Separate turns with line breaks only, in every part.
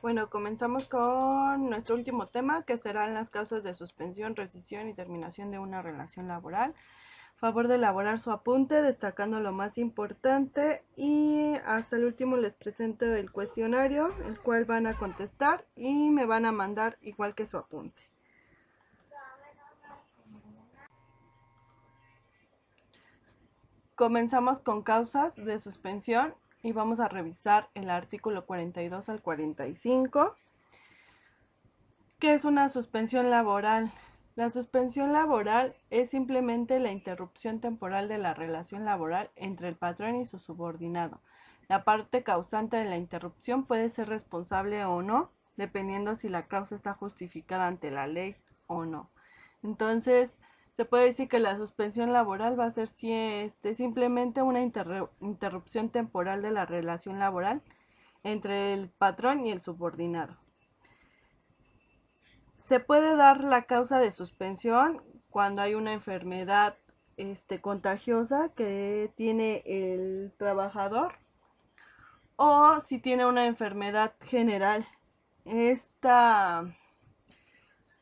Bueno, comenzamos con nuestro último tema, que serán las causas de suspensión, rescisión y terminación de una relación laboral. Favor de elaborar su apunte, destacando lo más importante, y hasta el último les presento el cuestionario, el cual van a contestar y me van a mandar igual que su apunte. Comenzamos con causas de suspensión y vamos a revisar el artículo 42 al 45. ¿Qué es una suspensión laboral? La suspensión laboral es simplemente la interrupción temporal de la relación laboral entre el patrón y su subordinado. La parte causante de la interrupción puede ser responsable o no, dependiendo si la causa está justificada ante la ley o no. Entonces, se puede decir que la suspensión laboral va a ser simplemente una interrupción temporal de la relación laboral entre el patrón y el subordinado. Se puede dar la causa de suspensión cuando hay una enfermedad contagiosa que tiene el trabajador, o si tiene una enfermedad general.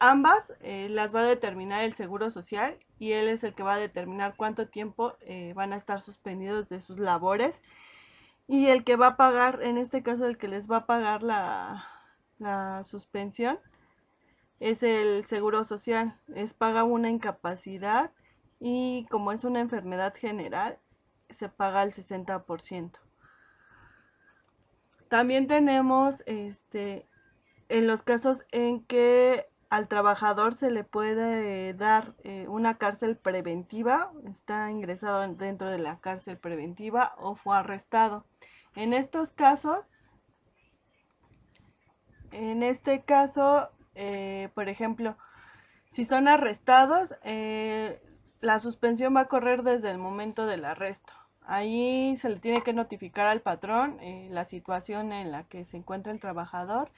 Ambas las va a determinar el Seguro Social, y él es el que va a determinar cuánto tiempo van a estar suspendidos de sus labores, y el que va a pagar, en este caso el que les va a pagar la suspensión, es el Seguro Social. Paga una incapacidad, y como es una enfermedad general, se paga el 60%. También tenemos en los casos en que al trabajador se le puede dar una cárcel preventiva, está ingresado dentro de la cárcel preventiva o fue arrestado. En estos casos, por ejemplo, si son arrestados, la suspensión va a correr desde el momento del arresto. Ahí se le tiene que notificar al patrón la situación en la que se encuentra el trabajador,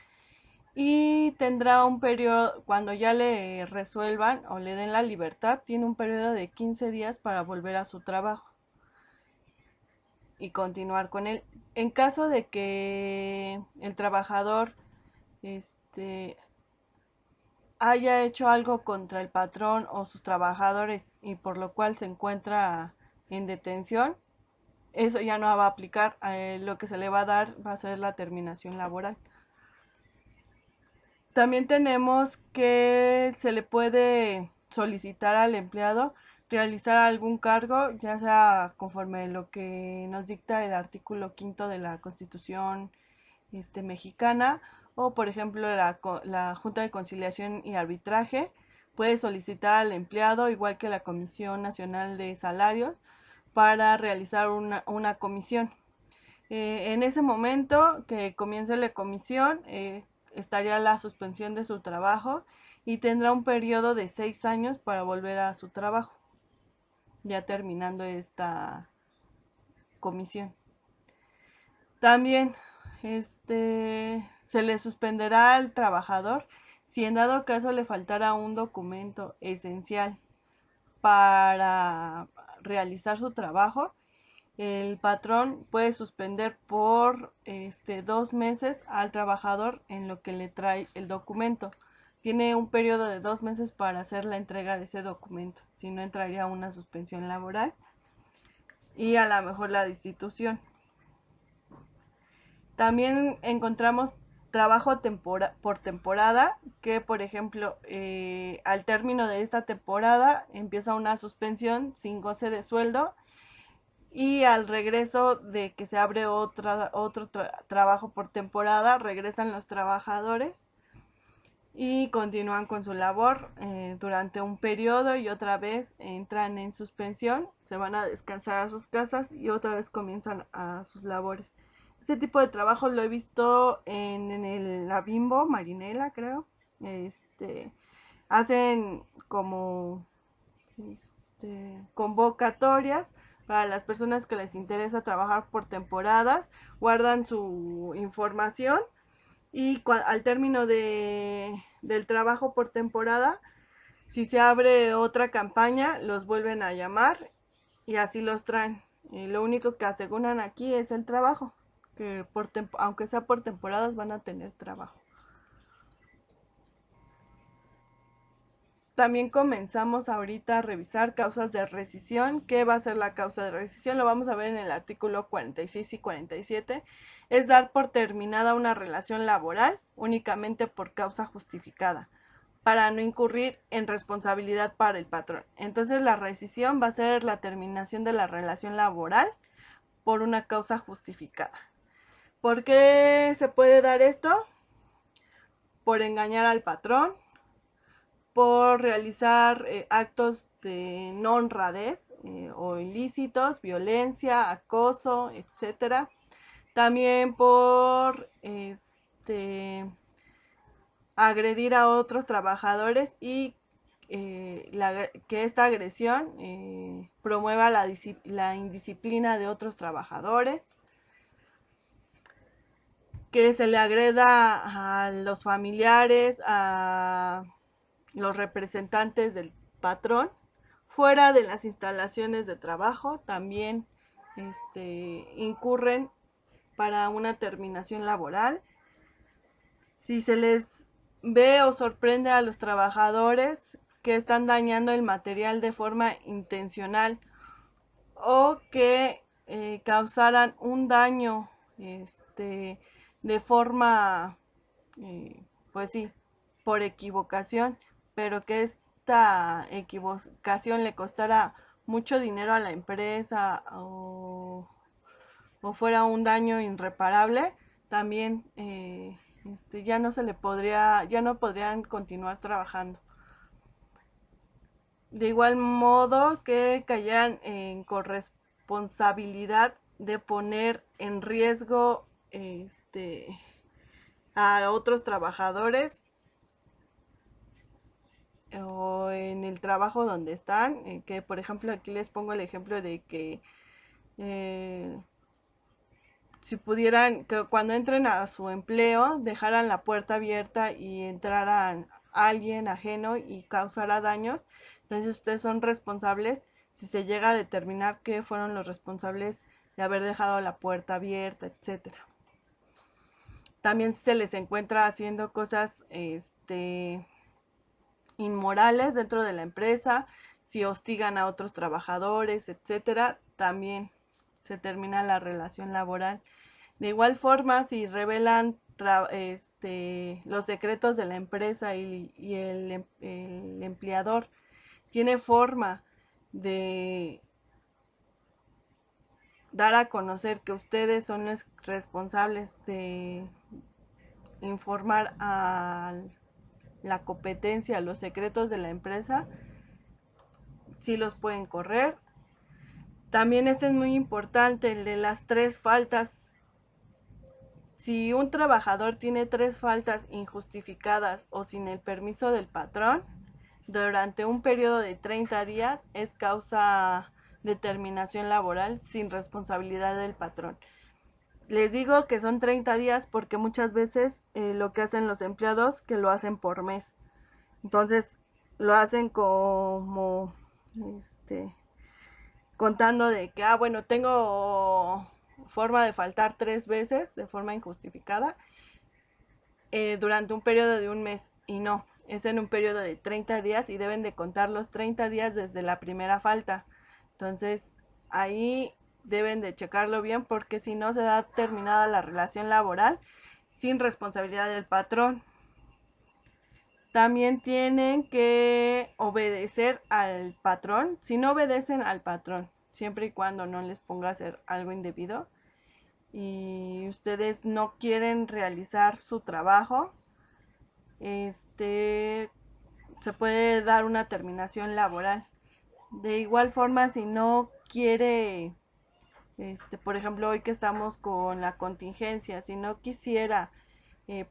y tendrá un periodo, cuando ya le resuelvan o le den la libertad, tiene un periodo de 15 días para volver a su trabajo y continuar con él. En caso de que el trabajador este, haya hecho algo contra el patrón o sus trabajadores, y por lo cual se encuentra en detención, eso ya no va a aplicar. Lo que se le va a dar va a ser la terminación laboral. También tenemos que se le puede solicitar al empleado realizar algún cargo, ya sea conforme lo que nos dicta el artículo 5 de la Constitución mexicana, o por ejemplo la Junta de Conciliación y Arbitraje puede solicitar al empleado, igual que la Comisión Nacional de Salarios, para realizar una comisión. En ese momento que comience la comisión, estaría la suspensión de su trabajo, y tendrá un periodo de 6 años para volver a su trabajo, ya terminando esta comisión. También se le suspenderá al trabajador si en dado caso le faltara un documento esencial para realizar su trabajo. El patrón puede suspender por 2 meses al trabajador en lo que le trae el documento. Tiene un periodo de 2 meses para hacer la entrega de ese documento, si no entraría una suspensión laboral y a lo mejor la destitución. También encontramos trabajo por temporada, que por ejemplo al término de esta temporada empieza una suspensión sin goce de sueldo, y al regreso de que se abre otro trabajo por temporada, regresan los trabajadores y continúan con su labor durante un periodo, y otra vez entran en suspensión, se van a descansar a sus casas y otra vez comienzan a sus labores. Este tipo de trabajo lo he visto la Bimbo, Marinela, creo. Hacen como convocatorias para las personas que les interesa trabajar por temporadas, guardan su información, y al término del trabajo por temporada, si se abre otra campaña, los vuelven a llamar y así los traen. Lo único que aseguran aquí es el trabajo. que aunque sea por temporadas van a tener trabajo. También comenzamos ahorita a revisar causas de rescisión. ¿Qué va a ser la causa de rescisión? Lo vamos a ver en el artículo 46 y 47. Es dar por terminada una relación laboral únicamente por causa justificada, para no incurrir en responsabilidad para el patrón. Entonces la rescisión va a ser la terminación de la relación laboral por una causa justificada. ¿Por qué se puede dar esto? Por engañar al patrón, por realizar actos de no honradez o ilícitos, violencia, acoso, etcétera. También por agredir a otros trabajadores y que esta agresión promueva la indisciplina de otros trabajadores, que se le agreda a los familiares, a los representantes del patrón fuera de las instalaciones de trabajo. También incurren para una terminación laboral. Si se les ve o sorprende a los trabajadores que están dañando el material de forma intencional o que causaran un daño de forma, pues sí, por equivocación, pero que esta equivocación le costara mucho dinero a la empresa o fuera un daño irreparable, también ya no se le podría, ya no podrían continuar trabajando. De igual modo que cayeran en corresponsabilidad de poner en riesgo a otros trabajadores o en el trabajo donde están, que por ejemplo aquí les pongo el ejemplo de que si pudieran, que cuando entren a su empleo dejaran la puerta abierta y entraran alguien ajeno y causara daños, entonces ustedes son responsables si se llega a determinar que fueron los responsables de haber dejado la puerta abierta, etcétera. También si se les encuentra haciendo cosas inmorales dentro de la empresa, si hostigan a otros trabajadores, etcétera, también se termina la relación laboral. De igual forma, si revelan los secretos de la empresa y el empleador tiene forma de dar a conocer que ustedes son los responsables de informar a la competencia los secretos de la empresa, sí los pueden correr. También este es muy importante, el de las 3 faltas. Si un trabajador tiene 3 faltas injustificadas o sin el permiso del patrón, durante un periodo de 30 días es causa de terminación laboral sin responsabilidad del patrón. Les digo que son 30 días porque muchas veces lo que hacen los empleados que lo hacen por mes. Entonces lo hacen como contando de que, bueno, tengo forma de faltar 3 veces de forma injustificada durante un periodo de un mes, y no, es en un periodo de 30 días y deben de contar los 30 días desde la primera falta. Entonces ahí deben de checarlo bien porque si no se da terminada la relación laboral sin responsabilidad del patrón. También tienen que obedecer al patrón. Si no obedecen al patrón, siempre y cuando no les ponga a hacer algo indebido y ustedes no quieren realizar su trabajo, se puede dar una terminación laboral. De igual forma, si no quiere, por ejemplo, hoy que estamos con la contingencia, si no quisiera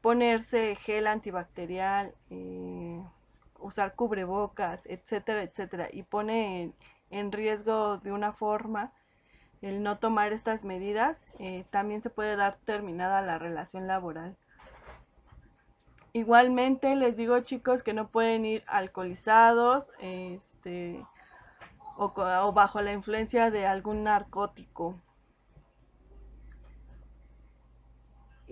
ponerse gel antibacterial, usar cubrebocas, etcétera, etcétera, y pone en riesgo de una forma el no tomar estas medidas, también se puede dar terminada la relación laboral. Igualmente les digo, chicos, que no pueden ir alcoholizados o bajo la influencia de algún narcótico.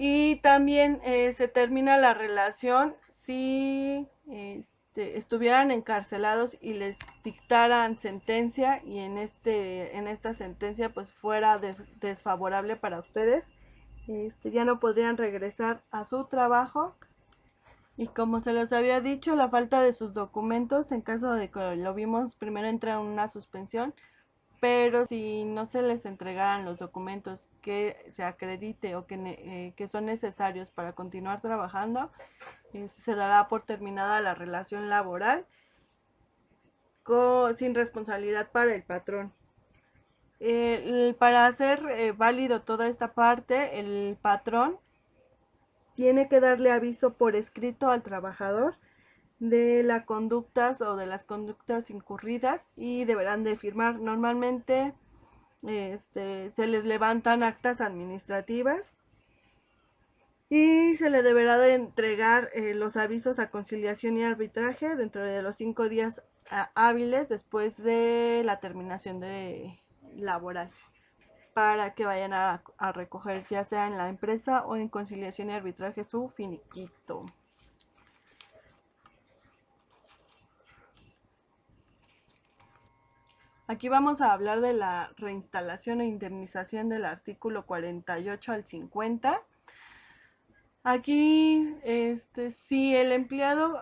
Y también se termina la relación si estuvieran encarcelados y les dictaran sentencia y en esta sentencia pues fuera desfavorable para ustedes, ya no podrían regresar a su trabajo. Y como se los había dicho, la falta de sus documentos, en caso de que lo vimos, primero entra en una suspensión, pero si no se les entregaran los documentos que se acredite o que son necesarios para continuar trabajando, se dará por terminada la relación laboral sin responsabilidad para el patrón. Para hacer válido toda esta parte, el patrón tiene que darle aviso por escrito al trabajador de las conductas o de las conductas incurridas y deberán de firmar. Normalmente se les levantan actas administrativas y se le deberá de entregar los avisos a conciliación y arbitraje dentro de los 5 días hábiles después de la terminación de laboral, para que vayan a recoger ya sea en la empresa o en conciliación y arbitraje su finiquito. Aquí vamos a hablar de la reinstalación e indemnización del artículo 48 al 50. Aquí, si el empleado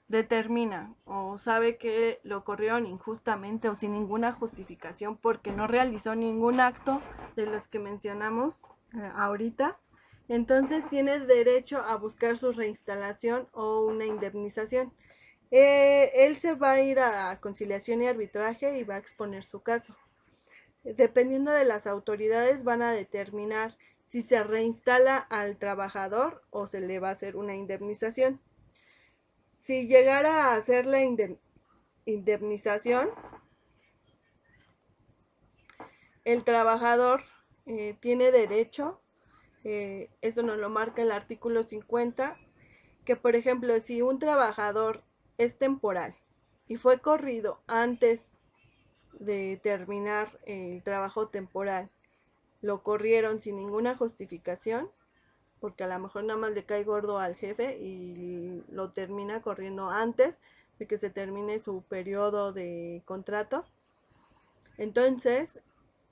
determina o sabe que lo corrieron injustamente o sin ninguna justificación porque no realizó ningún acto de los que mencionamos ahorita, entonces tiene derecho a buscar su reinstalación o una indemnización. Él se va a ir a conciliación y arbitraje y va a exponer su caso. Dependiendo de las autoridades van a determinar si se reinstala al trabajador o se le va a hacer una indemnización. Si llegara a hacer la indemnización, el trabajador tiene derecho, eso nos lo marca el artículo 50, que por ejemplo si un trabajador es temporal y fue corrido antes de terminar el trabajo temporal, lo corrieron sin ninguna justificación, porque a lo mejor nada más le cae gordo al jefe y lo termina corriendo antes de que se termine su periodo de contrato. Entonces,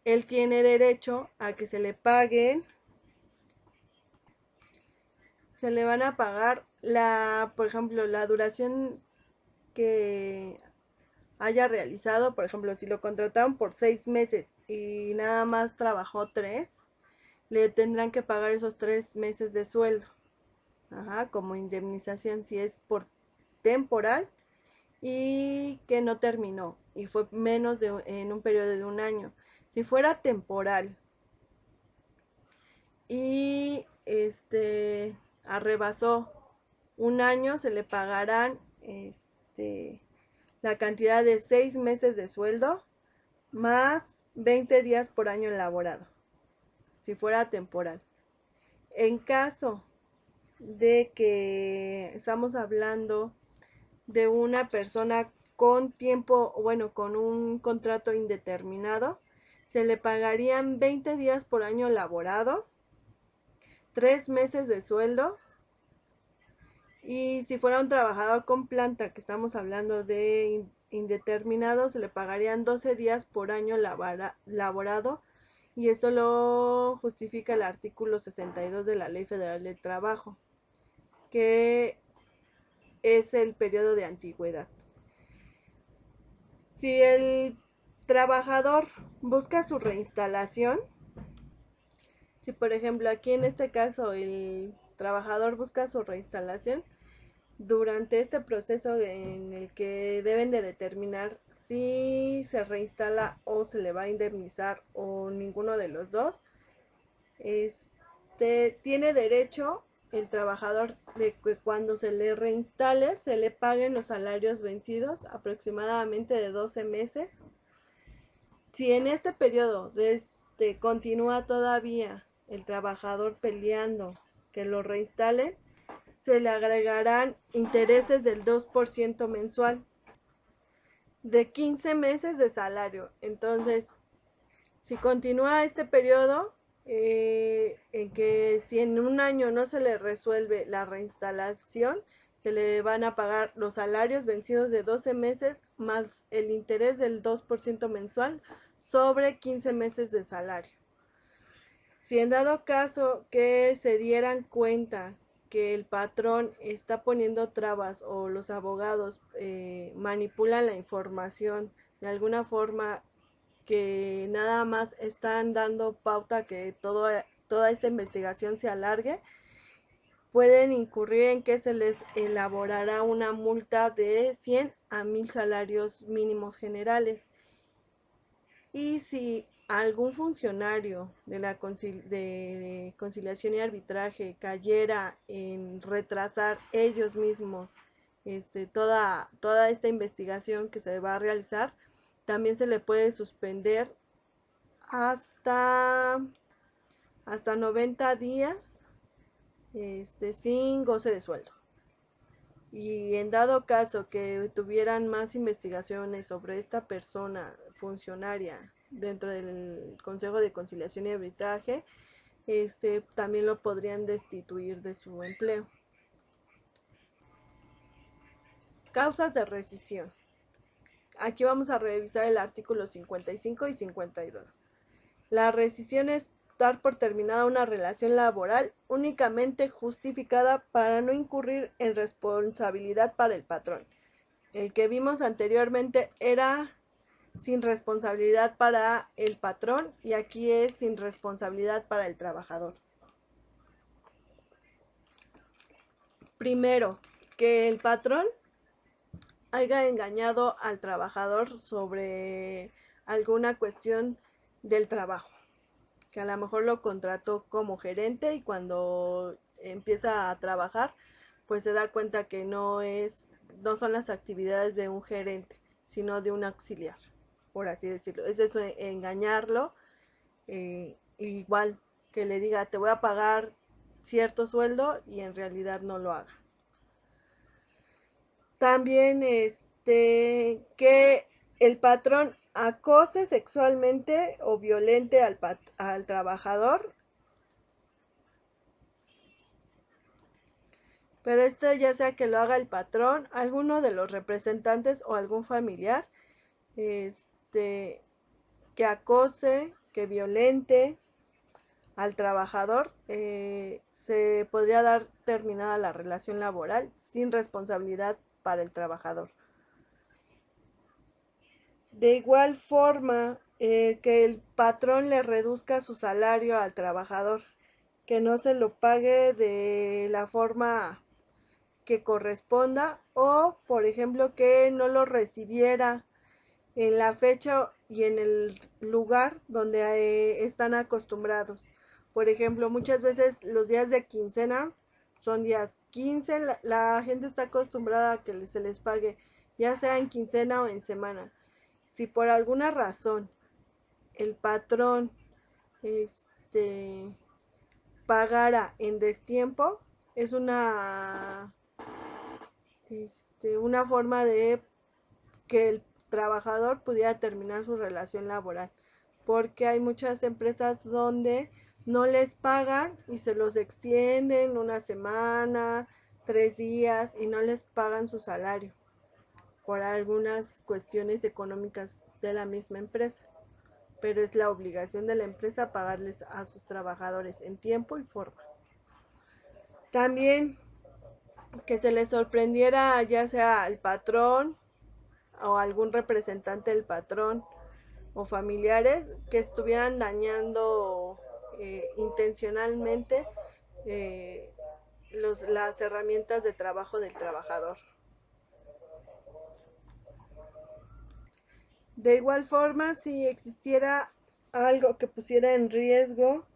él tiene derecho a que se le paguen, se le van a pagar por ejemplo, la duración que haya realizado. Por ejemplo, si lo contrataron por 6 meses y nada más trabajó 3, le tendrán que pagar esos 3 meses de sueldo, como indemnización si es por temporal y que no terminó y fue menos en un periodo de un año. Si fuera temporal y arrebasó un año, se le pagarán la cantidad de 6 meses de sueldo más 20 días por año elaborado, si fuera temporal. En caso de que estamos hablando de una persona con tiempo, bueno, con un contrato indeterminado, se le pagarían 20 días por año laborado, 3 meses de sueldo, y si fuera un trabajador con planta, que estamos hablando de indeterminado, se le pagarían 12 días por año laborado, y esto lo justifica el artículo 62 de la Ley Federal del Trabajo, que es el periodo de antigüedad. Si el trabajador busca su reinstalación, si por ejemplo aquí en este caso el trabajador busca su reinstalación, durante este proceso en el que deben de determinar si se reinstala o se le va a indemnizar o ninguno de los dos, tiene derecho el trabajador de que cuando se le reinstale se le paguen los salarios vencidos, aproximadamente de 12 meses. Si en este periodo continúa todavía el trabajador peleando que lo reinstalen, se le agregarán intereses del 2% mensual de 15 meses de salario. Entonces, si continúa este periodo, en que si en un año no se le resuelve la reinstalación, se le van a pagar los salarios vencidos de 12 meses más el interés del 2% mensual sobre 15 meses de salario. Si en dado caso que se dieran cuenta que el patrón está poniendo trabas o los abogados manipulan la información de alguna forma que nada más están dando pauta que toda esta investigación se alargue, pueden incurrir en que se les elaborará una multa de 100 a 1000 salarios mínimos generales. Y si algún funcionario de conciliación y arbitraje cayera en retrasar ellos mismos toda esta investigación que se va a realizar, también se le puede suspender hasta, hasta 90 días sin goce de sueldo. Y en dado caso que tuvieran más investigaciones sobre esta persona funcionaria dentro del Consejo de Conciliación y Arbitraje, también lo podrían destituir de su empleo. Causas de rescisión. Aquí vamos a revisar el artículo 55 y 52. La rescisión es dar por terminada una relación laboral únicamente justificada para no incurrir en responsabilidad para el patrón. El que vimos anteriormente era sin responsabilidad para el patrón y aquí es sin responsabilidad para el trabajador. Primero, que el patrón haya engañado al trabajador sobre alguna cuestión del trabajo, que a lo mejor lo contrató como gerente y cuando empieza a trabajar pues se da cuenta que no son las actividades de un gerente, sino de un auxiliar, por así decirlo. Es eso, engañarlo, igual que le diga te voy a pagar cierto sueldo y en realidad no lo haga. También que el patrón acose sexualmente o violente al trabajador, pero esto ya sea que lo haga el patrón, alguno de los representantes o algún familiar, que acose, que violente al trabajador, se podría dar terminada la relación laboral sin responsabilidad para el trabajador. De igual forma, que el patrón le reduzca su salario al trabajador, que no se lo pague de la forma que corresponda o, por ejemplo, que no lo recibiera en la fecha y en el lugar donde están acostumbrados. Por ejemplo, muchas veces los días de quincena son días 15, la gente está acostumbrada a que se les pague ya sea en quincena o en semana. Si por alguna razón el patrón este, pagara en destiempo, es una forma de que el trabajador pudiera terminar su relación laboral, porque hay muchas empresas donde no les pagan y se los extienden una semana, 3 días y no les pagan su salario por algunas cuestiones económicas de la misma empresa, pero es la obligación de la empresa pagarles a sus trabajadores en tiempo y forma. También que se les sorprendiera ya sea al patrón o algún representante del patrón o familiares que estuvieran dañando intencionalmente eh, las herramientas de trabajo del trabajador. De igual forma, si existiera algo que pusiera en riesgo,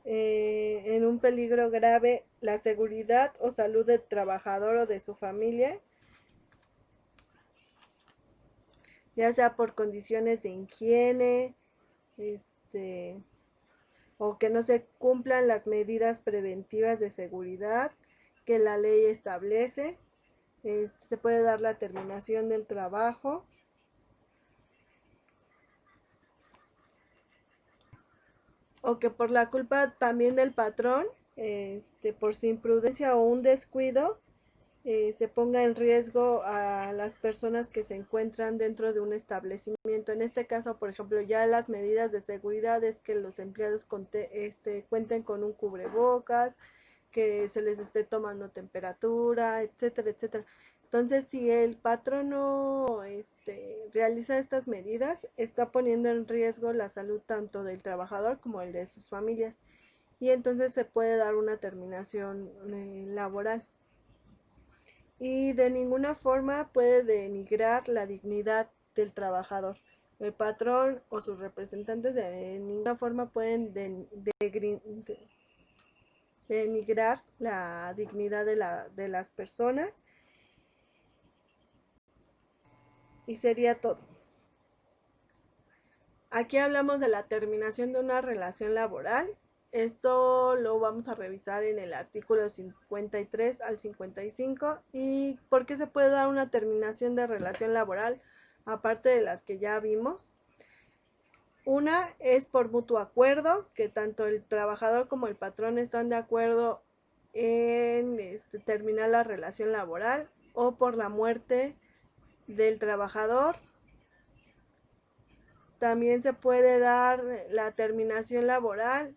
en un peligro grave, la seguridad o salud del trabajador o de su familia, ya sea por condiciones de higiene, o que no se cumplan las medidas preventivas de seguridad que la ley establece, se puede dar la terminación del trabajo. o que por la culpa también del patrón, por su imprudencia o un descuido, se ponga en riesgo a las personas que se encuentran dentro de un establecimiento. En este caso, por ejemplo, ya las medidas de seguridad es que los empleados cuenten con un cubrebocas, que se les esté tomando temperatura, etcétera, etcétera. Entonces, si el patrón no realiza estas medidas, está poniendo en riesgo la salud tanto del trabajador como el de sus familias. Y entonces se puede dar una terminación laboral. Y de ninguna forma puede denigrar la dignidad del trabajador. El patrón o sus representantes de ninguna forma pueden denigrar la dignidad de las personas. Y sería todo. Aquí hablamos de la terminación de una relación laboral. Esto lo vamos a revisar en el artículo 53 al 55. ¿Y por qué se puede dar una terminación de relación laboral? Aparte de las que ya vimos. Una es por mutuo acuerdo, que tanto el trabajador como el patrón están de acuerdo en terminar la relación laboral, o por la muerte del trabajador. También se puede dar la terminación laboral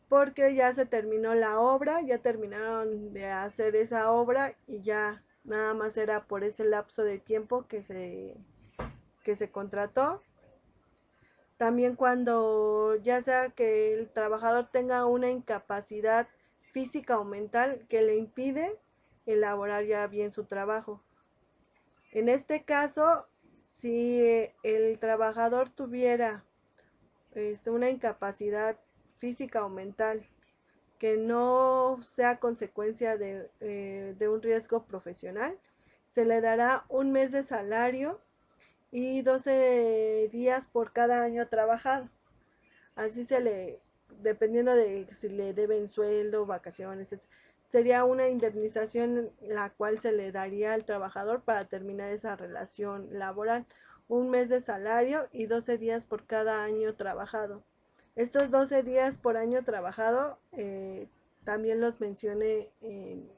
porque ya se terminó la obra, ya terminaron de hacer esa obra y ya nada más era por ese lapso de tiempo que se contrató. También cuando ya sea que el trabajador tenga una incapacidad física o mental que le impide elaborar ya bien su trabajo. En este caso, si el trabajador tuviera una incapacidad física o mental que no sea consecuencia de un riesgo profesional, se le dará un mes de salario y 12 días por cada año trabajado. Así dependiendo de si le deben sueldo, vacaciones, etc., sería una indemnización la cual se le daría al trabajador para terminar esa relación laboral. Un mes de salario y 12 días por cada año trabajado. Estos 12 días por año trabajado también los mencioné en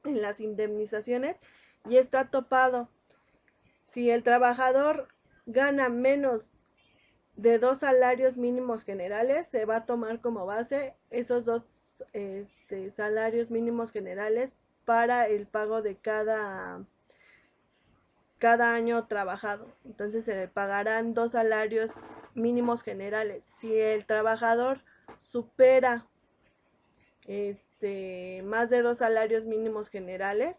las indemnizaciones y está topado. Si el trabajador gana menos de 2 salarios mínimos generales, se va a tomar como base esos dos salarios mínimos generales para el pago de cada año trabajado. Entonces se le pagarán 2 salarios mínimos generales. Si el trabajador supera más de 2 salarios mínimos generales,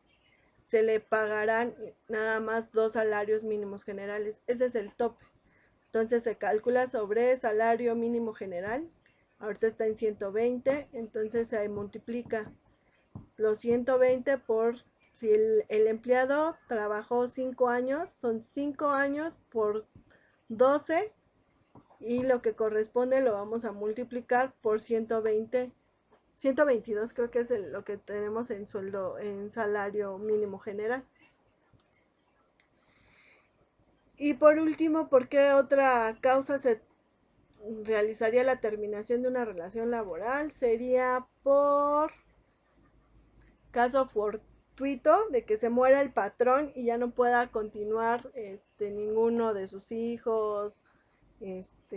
se le pagarán nada más 2 salarios mínimos generales. Ese es el tope. Entonces se calcula sobre salario mínimo general. Ahorita está en 120, entonces se multiplica los 120 por, si el empleado trabajó 5 años, son 5 años por 12 y lo que corresponde lo vamos a multiplicar por 120. 122 creo que es lo que tenemos en sueldo, en salario mínimo general. Y por último, ¿por qué otra causa se realizaría la terminación de una relación laboral? Sería por caso fortuito de que se muera el patrón y ya no pueda continuar ninguno de sus hijos,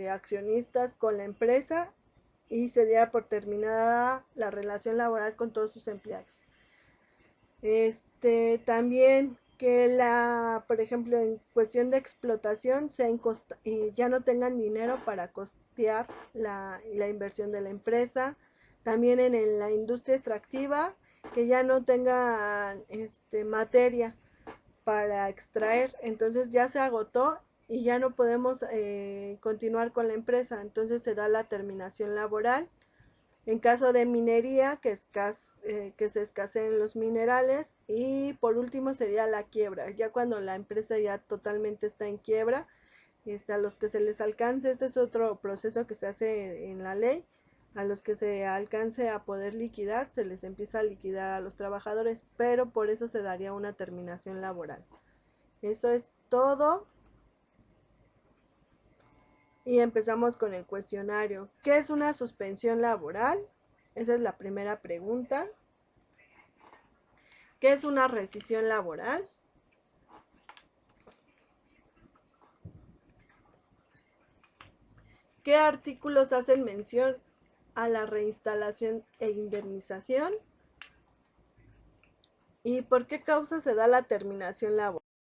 accionistas con la empresa, y se diera por terminada la relación laboral con todos sus empleados. También que por ejemplo, en cuestión de explotación, ya no tengan dinero para costear la inversión de la empresa. También en la industria extractiva, que ya no tengan materia para extraer, entonces ya se agotó y ya no podemos continuar con la empresa, entonces se da la terminación laboral. En caso de minería, que se escaseen los minerales. Y por último sería la quiebra, ya cuando la empresa ya totalmente está en quiebra, a los que se les alcance, este es otro proceso que se hace en la ley, a los que se alcance a poder liquidar, se les empieza a liquidar a los trabajadores, pero por eso se daría una terminación laboral. Eso es todo. Y empezamos con el cuestionario. ¿Qué es una suspensión laboral? Esa es la primera pregunta. ¿Qué es una rescisión laboral? ¿Qué artículos hacen mención a la reinstalación e indemnización? ¿Y por qué causa se da la terminación laboral?